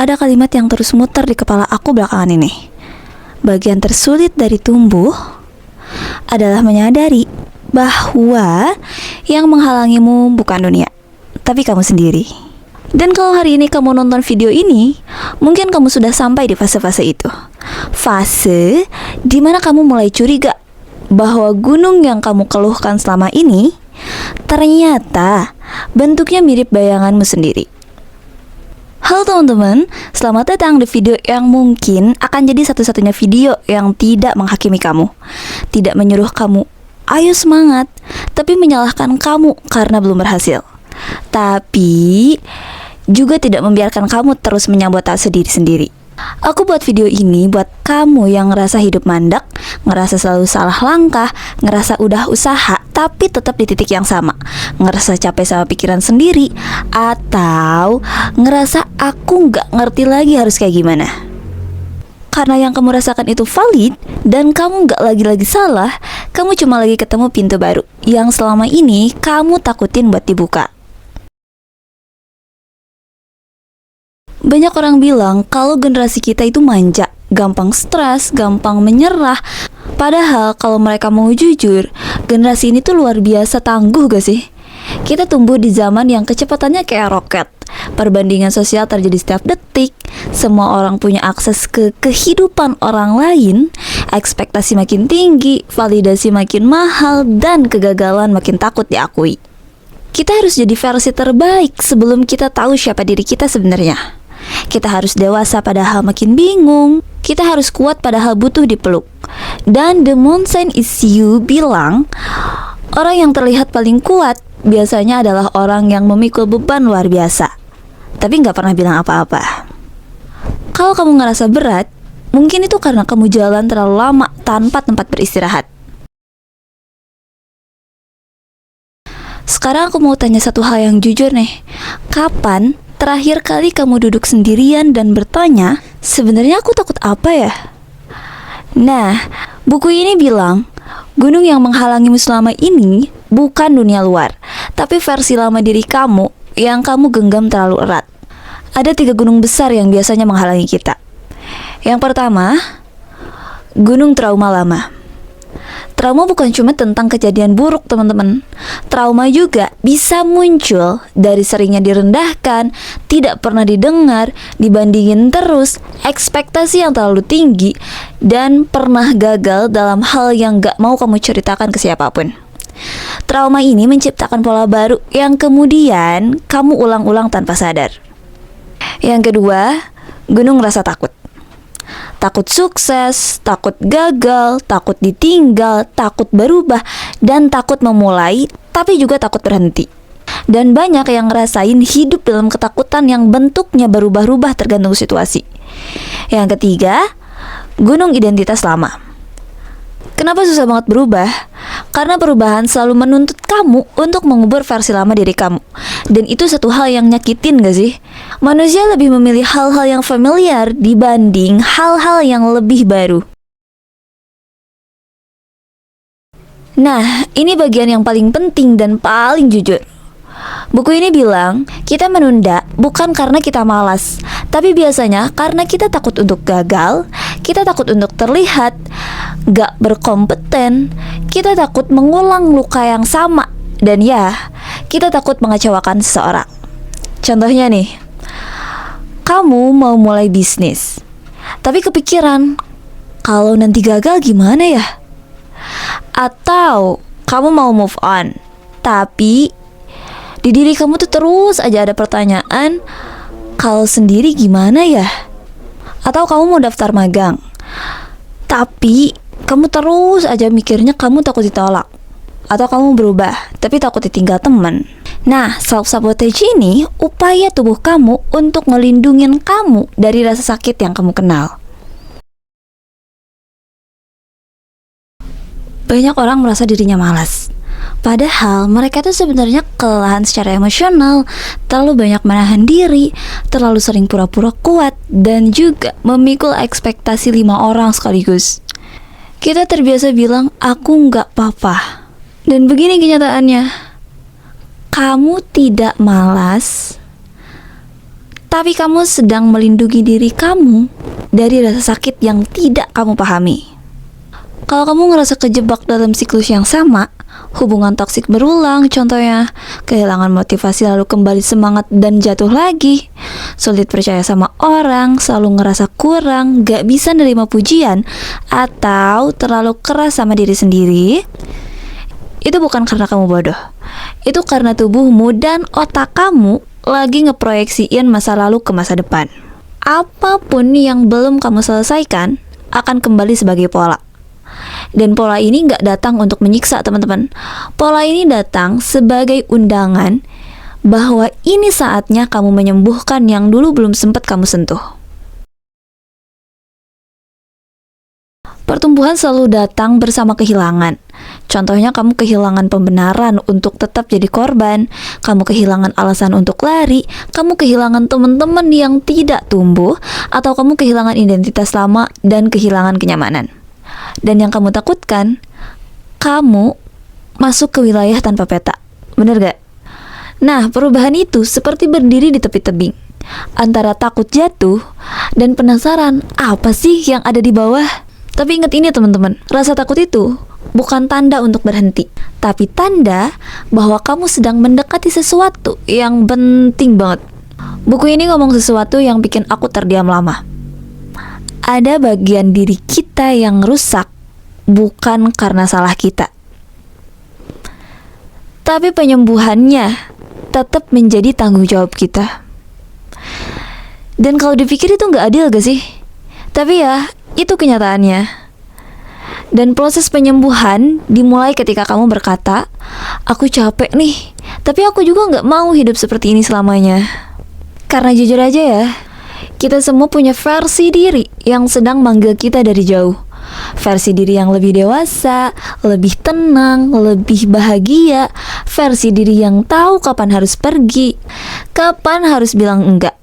ada kalimat yang terus muter di kepala aku belakangan ini. Bagian tersulit dari tumbuh adalah menyadari bahwa yang menghalangimu bukan dunia, tapi kamu sendiri. Dan kalau hari ini kamu nonton video ini, mungkin kamu sudah sampai di fase-fase itu. Fase di mana kamu mulai curiga bahwa gunung yang kamu keluhkan selama ini ternyata bentuknya mirip bayanganmu sendiri. Halo teman-teman, selamat datang di video yang mungkin akan jadi satu-satunya video yang tidak menghakimi kamu, tidak menyuruh kamu ayo semangat, tapi menyalahkan kamu karena belum berhasil. Tapi juga tidak membiarkan kamu terus menyabotase diri sendiri. Aku buat video ini buat kamu yang ngerasa hidup mandak, ngerasa selalu salah langkah, ngerasa udah usaha tapi tetap di titik yang sama, ngerasa capek sama pikiran sendiri, atau ngerasa aku nggak ngerti lagi harus kayak gimana. Karena yang kamu rasakan itu valid dan kamu nggak lagi-lagi salah, kamu cuma lagi ketemu pintu baru yang selama ini kamu takutin buat dibuka. Banyak orang bilang kalau generasi kita itu manja, gampang stres, gampang menyerah. Padahal kalau mereka mau jujur, generasi ini tuh luar biasa tangguh gak sih? Kita tumbuh di zaman yang kecepatannya kayak roket. Perbandingan sosial terjadi setiap detik. Semua orang punya akses ke kehidupan orang lain. Ekspektasi makin tinggi, validasi makin mahal, dan kegagalan makin takut diakui. Kita harus jadi versi terbaik sebelum kita tahu siapa diri kita sebenarnya. Kita harus dewasa padahal makin bingung. Kita harus kuat padahal butuh dipeluk. Dan The Moon Sign Is You bilang, orang yang terlihat paling kuat biasanya adalah orang yang memikul beban luar biasa, tapi gak pernah bilang apa-apa. Kalau kamu ngerasa berat, mungkin itu karena kamu jalan terlalu lama tanpa tempat beristirahat. Sekarang aku mau tanya satu hal yang jujur nih. Kapan terakhir kali kamu duduk sendirian dan bertanya, sebenarnya aku takut apa ya? Nah, buku ini bilang, gunung yang menghalangimu selama ini bukan dunia luar, tapi versi lama diri kamu yang kamu genggam terlalu erat. Ada 3 gunung besar yang biasanya menghalangi kita. Yang pertama, gunung trauma lama. Trauma bukan cuma tentang kejadian buruk, teman-teman. Trauma juga bisa muncul dari seringnya direndahkan, tidak pernah didengar, dibandingin terus, ekspektasi yang terlalu tinggi, dan pernah gagal dalam hal yang gak mau kamu ceritakan ke siapapun. Trauma ini menciptakan pola baru yang kemudian kamu ulang-ulang tanpa sadar. Yang kedua, gunung rasa takut. Takut sukses, takut gagal, takut ditinggal, takut berubah, dan takut memulai, tapi juga takut berhenti. Dan banyak yang ngerasain hidup dalam ketakutan yang bentuknya berubah-ubah tergantung situasi. Yang ketiga, gunung identitas lama. Kenapa susah banget berubah? Karena perubahan selalu menuntut kamu untuk mengubur versi lama diri kamu. Dan itu satu hal yang nyakitin gak sih? Manusia lebih memilih hal-hal yang familiar dibanding hal-hal yang lebih baru. Nah, ini bagian yang paling penting dan paling jujur. Buku ini bilang, kita menunda bukan karena kita malas, tapi biasanya karena kita takut untuk gagal, kita takut untuk terlihat gak berkompeten, kita takut mengulang luka yang sama, dan ya, kita takut mengecewakan seseorang. Contohnya nih, kamu mau mulai bisnis, tapi kepikiran, kalau nanti gagal gimana ya? Atau kamu mau move on, tapi di diri kamu tuh terus aja ada pertanyaan, kalau sendiri gimana ya? Atau kamu mau daftar magang, tapi kamu terus aja mikirnya kamu takut ditolak. Atau kamu berubah, tapi takut ditinggal teman. Nah, self-sabotage ini upaya tubuh kamu untuk ngelindungin kamu dari rasa sakit yang kamu kenal. Banyak orang merasa dirinya malas. Padahal mereka tuh sebenarnya kelelahan secara emosional, terlalu banyak menahan diri, terlalu sering pura-pura kuat, dan juga memikul ekspektasi 5 orang sekaligus. Kita terbiasa bilang, aku nggak apa-apa. Dan begini kenyataannya, kamu tidak malas, tapi kamu sedang melindungi diri kamu dari rasa sakit yang tidak kamu pahami. Kalau kamu ngerasa kejebak dalam siklus yang sama, hubungan toksik berulang, contohnya kehilangan motivasi lalu kembali semangat dan jatuh lagi, sulit percaya sama orang, selalu ngerasa kurang, gak bisa nerima pujian, atau terlalu keras sama diri sendiri, itu bukan karena kamu bodoh. Itu karena tubuhmu dan otak kamu lagi ngeproyeksiin masa lalu ke masa depan. Apapun yang belum kamu selesaikan akan kembali sebagai pola. Dan pola ini nggak datang untuk menyiksa, teman-teman. Pola ini datang sebagai undangan bahwa ini saatnya kamu menyembuhkan yang dulu belum sempat kamu sentuh. Pertumbuhan selalu datang bersama kehilangan. Contohnya kamu kehilangan pembenaran untuk tetap jadi korban, kamu kehilangan alasan untuk lari, kamu kehilangan teman-teman yang tidak tumbuh, atau kamu kehilangan identitas lama dan kehilangan kenyamanan. Dan yang kamu takutkan, kamu masuk ke wilayah tanpa peta. Bener gak? Nah, perubahan itu seperti berdiri di tepi tebing, antara takut jatuh dan penasaran apa sih yang ada di bawah. Tapi ingat ini teman-teman, rasa takut itu bukan tanda untuk berhenti, tapi tanda bahwa kamu sedang mendekati sesuatu yang penting banget. Buku ini ngomong sesuatu yang bikin aku terdiam lama. Ada bagian diri kita yang rusak bukan karena salah kita, tapi penyembuhannya tetap menjadi tanggung jawab kita. Dan kalau dipikir itu nggak adil gak sih? Tapi ya, itu kenyataannya. Dan proses penyembuhan dimulai ketika kamu berkata, aku capek nih, tapi aku juga nggak mau hidup seperti ini selamanya. Karena jujur aja ya, kita semua punya versi diri yang sedang manggil kita dari jauh. Versi diri yang lebih dewasa, lebih tenang, lebih bahagia. Versi diri yang tahu kapan harus pergi, kapan harus bilang enggak.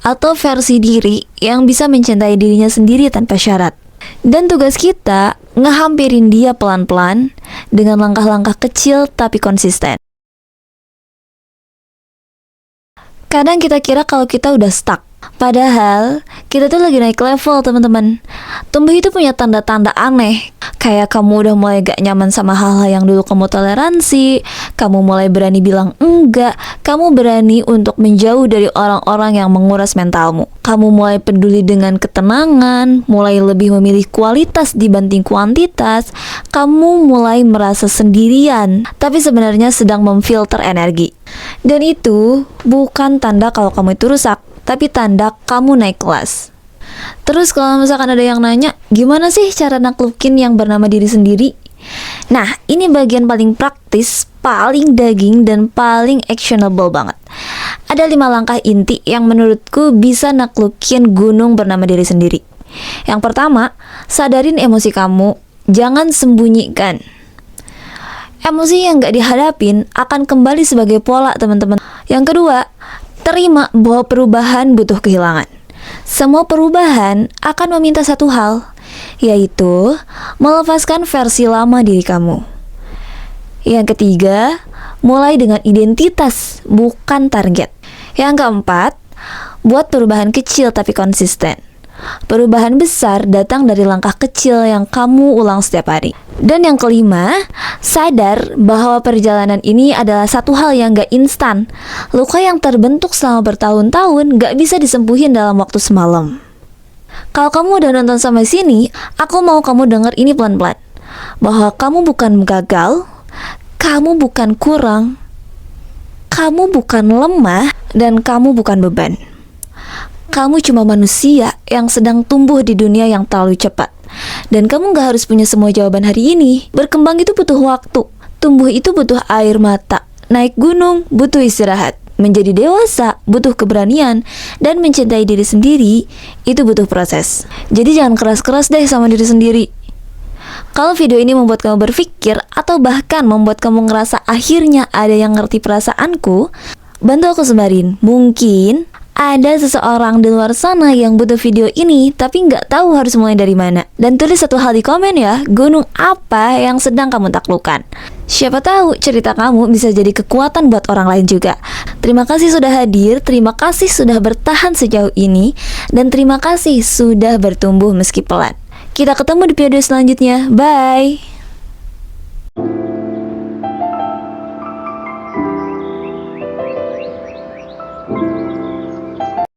Atau versi diri yang bisa mencintai dirinya sendiri tanpa syarat. Dan tugas kita ngehampirin dia pelan-pelan dengan langkah-langkah kecil tapi konsisten. Kadang kita kira kalau kita udah stuck, padahal kita tuh lagi naik level, teman-teman. Tumbuh itu punya tanda-tanda aneh, kayak kamu udah mulai gak nyaman sama hal-hal yang dulu kamu toleransi, kamu mulai berani bilang enggak, kamu berani untuk menjauh dari orang-orang yang menguras mentalmu. Kamu mulai peduli dengan ketenangan, mulai lebih memilih kualitas dibanding kuantitas, kamu mulai merasa sendirian, tapi sebenarnya sedang memfilter energi. Dan itu bukan tanda kalau kamu itu rusak, tapi tanda kamu naik kelas. Terus kalau misalkan ada yang nanya, gimana sih cara naklukin yang bernama diri sendiri? Nah, ini bagian paling praktis, paling daging, dan paling actionable banget. Ada 5 langkah inti yang menurutku bisa naklukin gunung bernama diri sendiri. Yang pertama, sadarin emosi kamu, jangan sembunyikan. Emosi yang gak dihadapin akan kembali sebagai pola, teman-teman. Yang kedua, terima bahwa perubahan butuh kehilangan. Semua perubahan akan meminta satu hal, yaitu melepaskan versi lama diri kamu. Yang ketiga, mulai dengan identitas, bukan target. Yang keempat, buat perubahan kecil tapi konsisten. Perubahan besar datang dari langkah kecil yang kamu ulang setiap hari. Dan yang kelima, sadar bahwa perjalanan ini adalah satu hal yang gak instan. Luka yang terbentuk selama bertahun-tahun gak bisa disembuhin dalam waktu semalam. Kalau kamu udah nonton sampai sini, aku mau kamu denger ini pelan-pelan. Bahwa kamu bukan gagal, kamu bukan kurang, kamu bukan lemah, dan kamu bukan beban. Kamu cuma manusia yang sedang tumbuh di dunia yang terlalu cepat. Dan kamu gak harus punya semua jawaban hari ini. Berkembang itu butuh waktu. Tumbuh itu butuh air mata. Naik gunung butuh istirahat. Menjadi dewasa butuh keberanian. Dan mencintai diri sendiri itu butuh proses. Jadi jangan keras-keras deh sama diri sendiri. Kalau video ini membuat kamu berpikir atau bahkan membuat kamu ngerasa akhirnya ada yang ngerti perasaanku, bantu aku sebarin. Mungkin ada seseorang di luar sana yang butuh video ini tapi nggak tahu harus mulai dari mana. Dan tulis satu hal di komen ya, gunung apa yang sedang kamu taklukkan. Siapa tahu cerita kamu bisa jadi kekuatan buat orang lain juga. Terima kasih sudah hadir, terima kasih sudah bertahan sejauh ini, dan terima kasih sudah bertumbuh meski pelan. Kita ketemu di video selanjutnya. Bye.